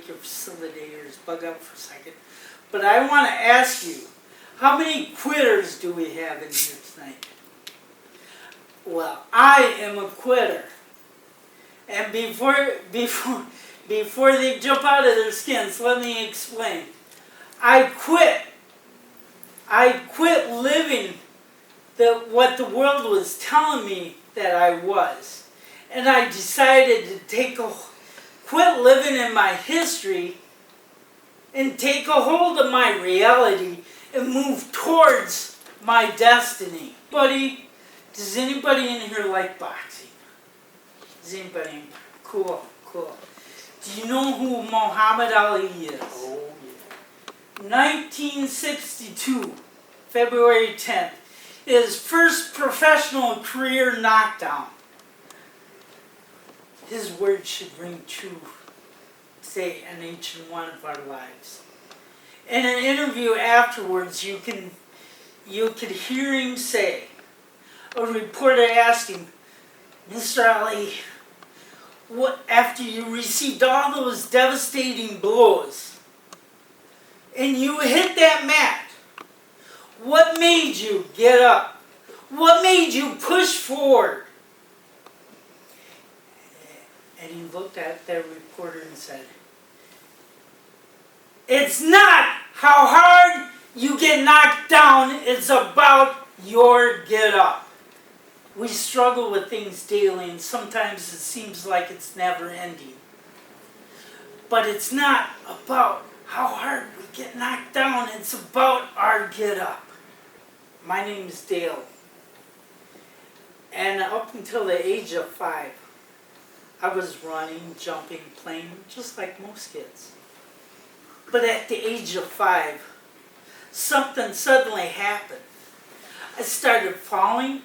your facilitators bug out for a second. But I want to ask you, how many quitters do we have in here tonight? Well, I am a quitter. And before they jump out of their skins, let me explain. I quit living what the world was telling me that I was. And I decided to quit living in my history and take a hold of my reality and move towards my destiny. Does anybody in here like boxing? Does anybody? Cool. Do you know who Muhammad Ali is? Oh, yeah. 1962, February 10th, his first professional career knockdown. His words should ring true, say, an ancient one of our lives. In an interview afterwards, you could hear him say, a reporter asked him, Mr. Ali, what, after you received all those devastating blows, and you hit that mat, what made you get up? What made you push forward? And he looked at that reporter and said, it's not how hard you get knocked down, it's about your get up. We struggle with things daily, and sometimes it seems like it's never ending. But it's not about how hard we get knocked down, it's about our get up. My name is Dale. And up until the age of 5, I was running, jumping, playing, just like most kids. But at the age of 5, something suddenly happened. I started falling.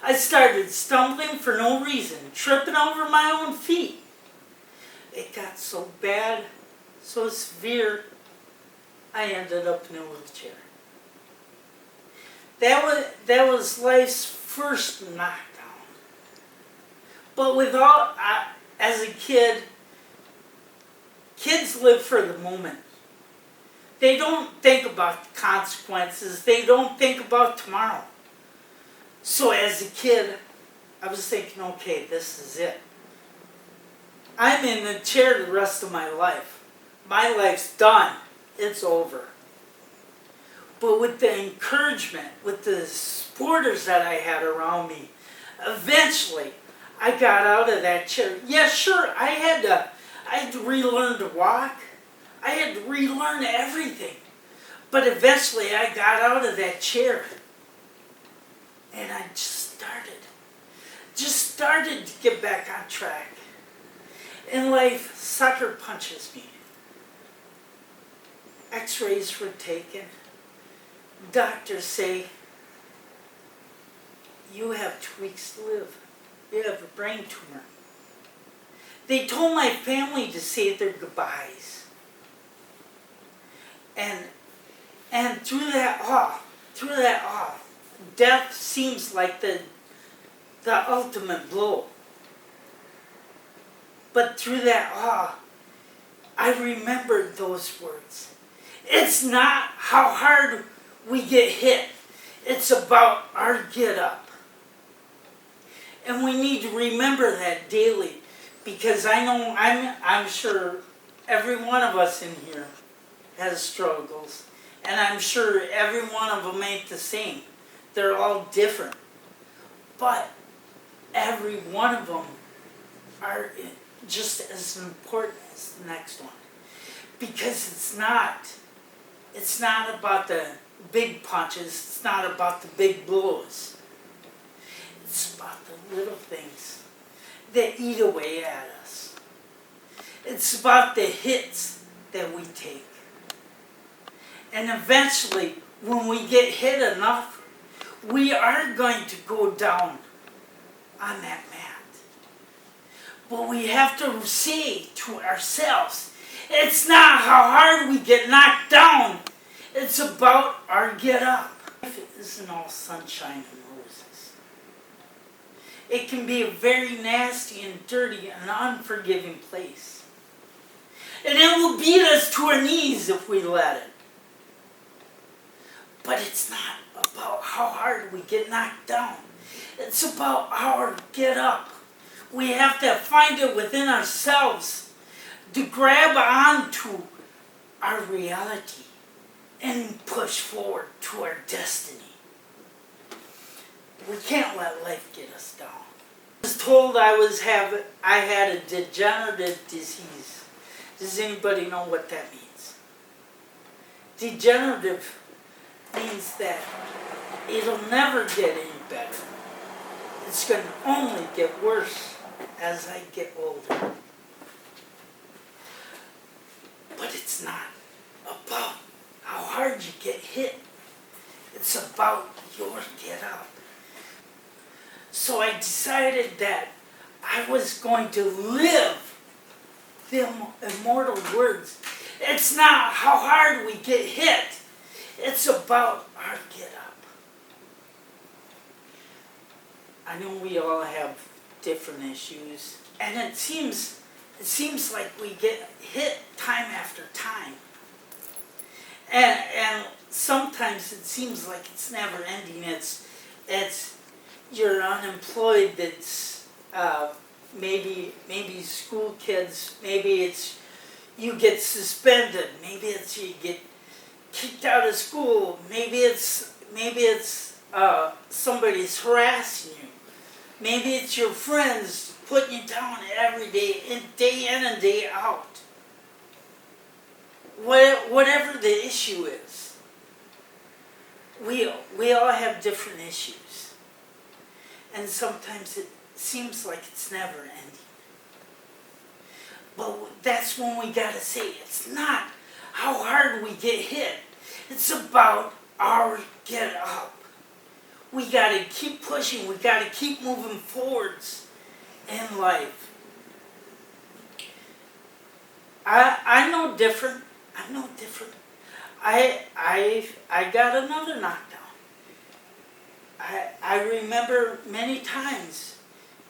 I started stumbling for no reason, tripping over my own feet. It got so bad, so severe, I ended up in a wheelchair. That was life's first knockdown. But as a kid, kids live for the moment. They don't think about the consequences. They don't think about tomorrow. So as a kid, I was thinking, okay, this is it. I'm in the chair the rest of my life. My life's done. It's over. But with the encouragement, with the supporters that I had around me, eventually I got out of that chair. Yeah, sure, I had to relearn to walk. I had to relearn everything. But eventually I got out of that chair. And I just started to get back on track. In life, sucker punches me. X-rays were taken. Doctors say, you have 2 weeks to live. You have a brain tumor. They told my family to say their goodbyes. And through that awe, death seems like the ultimate blow. But through that awe, I remembered those words. It's not how hard we get hit. It's about our get up. And we need to remember that daily, because I'm sure every one of us in here has struggles. And I'm sure every one of them ain't the same. They're all different. But every one of them are just as important as the next one. Because it's not about the big punches, it's not about the big blows. It's about the little things that eat away at us. It's about the hits that we take. And eventually, when we get hit enough, we are going to go down on that mat. But we have to say to ourselves, it's not how hard we get knocked down, it's about our get up. Life isn't all sunshine and roses. It can be a very nasty and dirty and unforgiving place. And it will beat us to our knees if we let it. But it's not about how hard we get knocked down. It's about our get up. We have to find it within ourselves to grab onto our reality and push forward to our destiny. We can't let life get us down. I was told I had a degenerative disease. Does anybody know what that means? Degenerative means that it'll never get any better. It's going to only get worse as I get older. But it's not about how hard you get hit. It's about your get up. So I decided that I was going to live the immortal words. It's not how hard we get hit. It's about our get up. I know we all have different issues, and it seems like we get hit time after time. And sometimes it seems like it's never ending. It's you're unemployed. It's maybe school kids. Maybe it's you get suspended. Maybe it's you get kicked out of school. Maybe it's somebody's harassing you. Maybe it's your friends putting you down every day in and day out. Whatever the issue is, we all have different issues. And sometimes it seems like it's never ending. But that's when we gotta say, it's not how hard we get hit. It's about our get up. We gotta keep pushing. We gotta keep moving forwards in life. I'm no different. I'm no different. I got another knockdown. I remember many times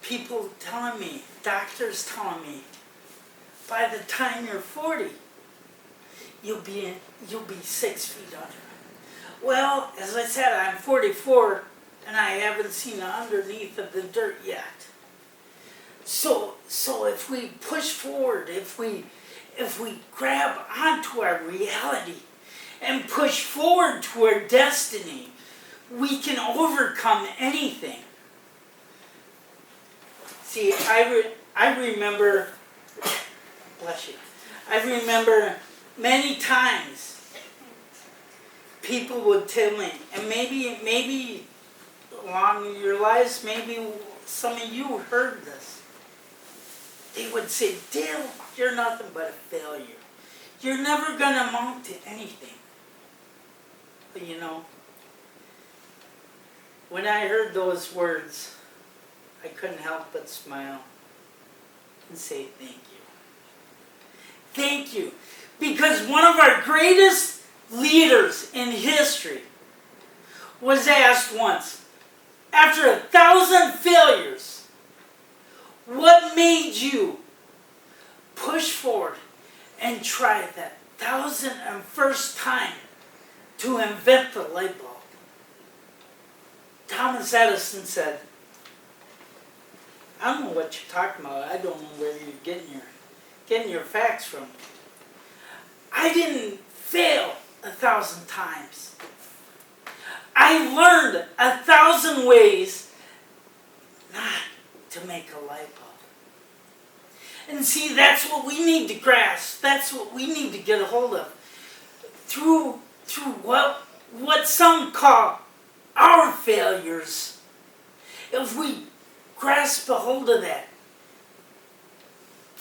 people telling me, doctors telling me, by the time you're 40, you'll be 6 feet under. Well, as I said, I'm 44, and I haven't seen the underneath of the dirt yet. So if we push forward, if we grab onto our reality and push forward to our destiny, we can overcome anything. See, I remember, bless you, I remember many times people would tell me, and maybe along your lives, maybe some of you heard this. They would say, Dale, you're nothing but a failure. You're never going to amount to anything. But you know, when I heard those words, I couldn't help but smile and say thank you. Thank you. Because one of our greatest leaders in history was asked once, after 1,000 failures, what made you push forward and try that 1,001st time to invent the light bulb? Thomas Edison said, I don't know what you're talking about. I don't know where you're getting your facts from. I didn't fail 1,000 times. I learned 1,000 ways not to make a light bulb. And see, that's what we need to grasp. That's what we need to get a hold of. Through what some call our failures, if we grasp a hold of that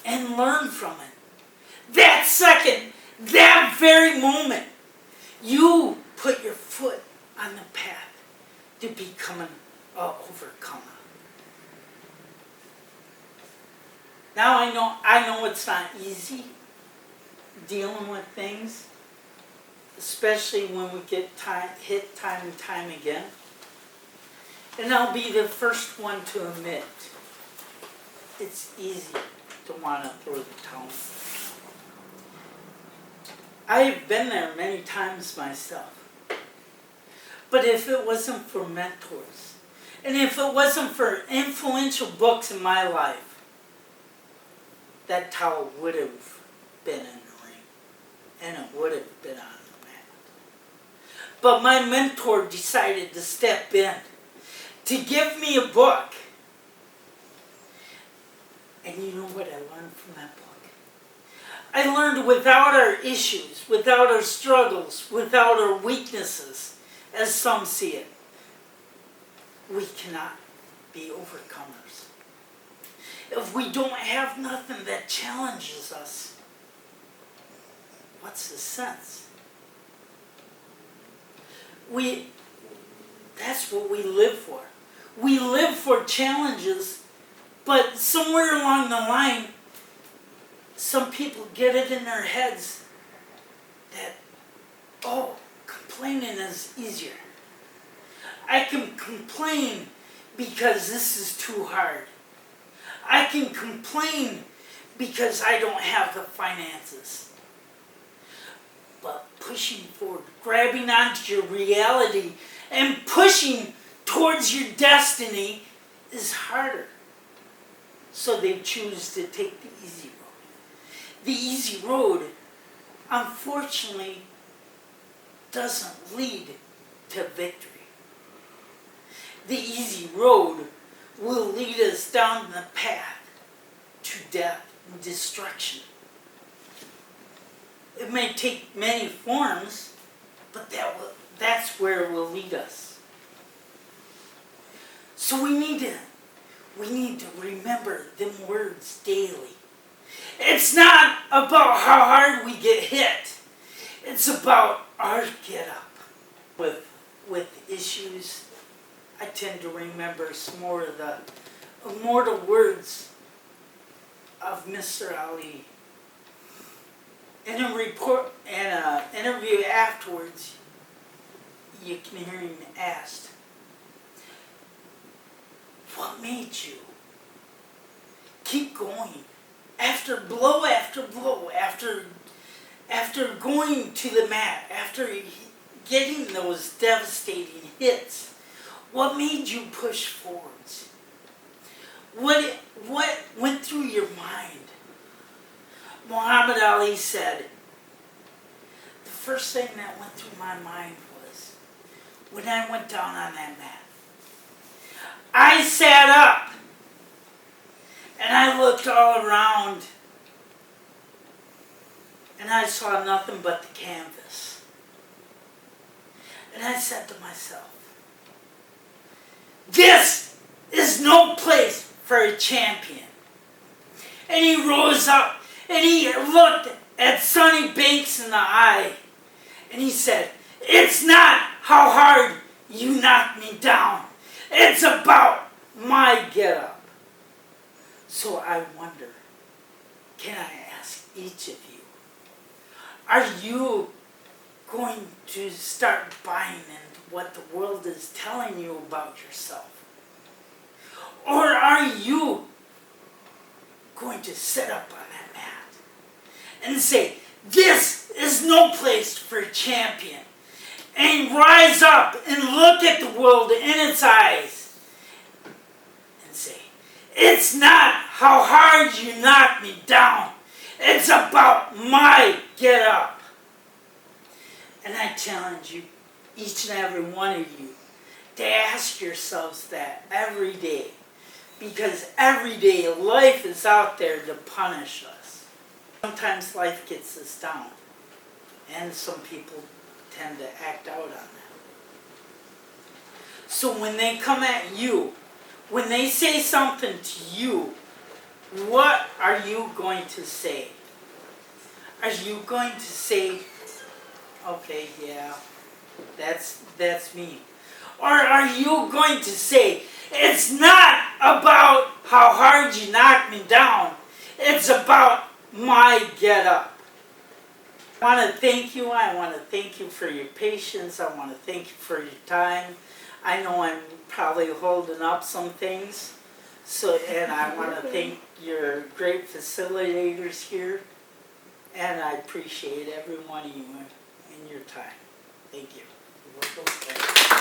and learn from it, that second, that very moment, you put your foot on the path to becoming an overcomer. Now I know it's not easy dealing with things, especially when we get hit time and time again. And I'll be the first one to admit, it's easy to want to throw the towel. I've been there many times myself. But if it wasn't for mentors, and if it wasn't for influential books in my life, that towel would have been in the ring, and it would have been on the mat. But my mentor decided to step in, to give me a book. And you know what I learned from that book? I learned without our issues, without our struggles, without our weaknesses, as some see it, we cannot be overcomers. If we don't have nothing that challenges us, what's the sense? That's what we live for. We live for challenges, but somewhere along the line, some people get it in their heads that, oh, complaining is easier. I can complain because this is too hard. I can complain because I don't have the finances. But pushing forward, grabbing onto your reality and pushing towards your destiny is harder. So they choose to take the easy road. The easy road, unfortunately, doesn't lead to victory. The easy road will lead us down the path to death and destruction. It may take many forms, but that's where it will lead us. So we need to remember them words daily. It's not about how hard we get hit. It's about our get up. With issues, I tend to remember some more of the immortal words of Mr. Ali. In a report, in an interview afterwards, you can hear him asked, "What made you keep going after blow after blow, after going to the mat, after getting those devastating hits? What made you push forwards? What went through your mind?" Muhammad Ali said, "The first thing that went through my mind was when I went down on that mat. I sat up and I looked all around and I saw nothing but the canvas. And I said to myself, this is no place for a champion." And he rose up and he looked at Sonny Banks in the eye and he said, "It's not how hard you knock me down. It's about my get up." So I wonder, can I ask each of you, are you going to start buying into what the world is telling you about yourself? Or are you going to sit up on that mat and say, this is no place for a champion, and rise up and look at the world in its eyes and say, it's not how hard you knock me down, it's about my get up. And I challenge you, each and every one of you, to ask yourselves that every day. Because every day life is out there to punish us. Sometimes life gets us down. And some people tend to act out on that. So when they come at you, when they say something to you, what are you going to say? Are you going to say, okay, yeah, that's me? Or are you going to say, it's not about how hard you knock me down, it's about my get up? I want to thank you. I want to thank you for your patience. I want to thank you for your time. I know I'm probably holding up some things, and I want to thank your great facilitators here. And I appreciate every one of you in your time. Thank you. You're welcome.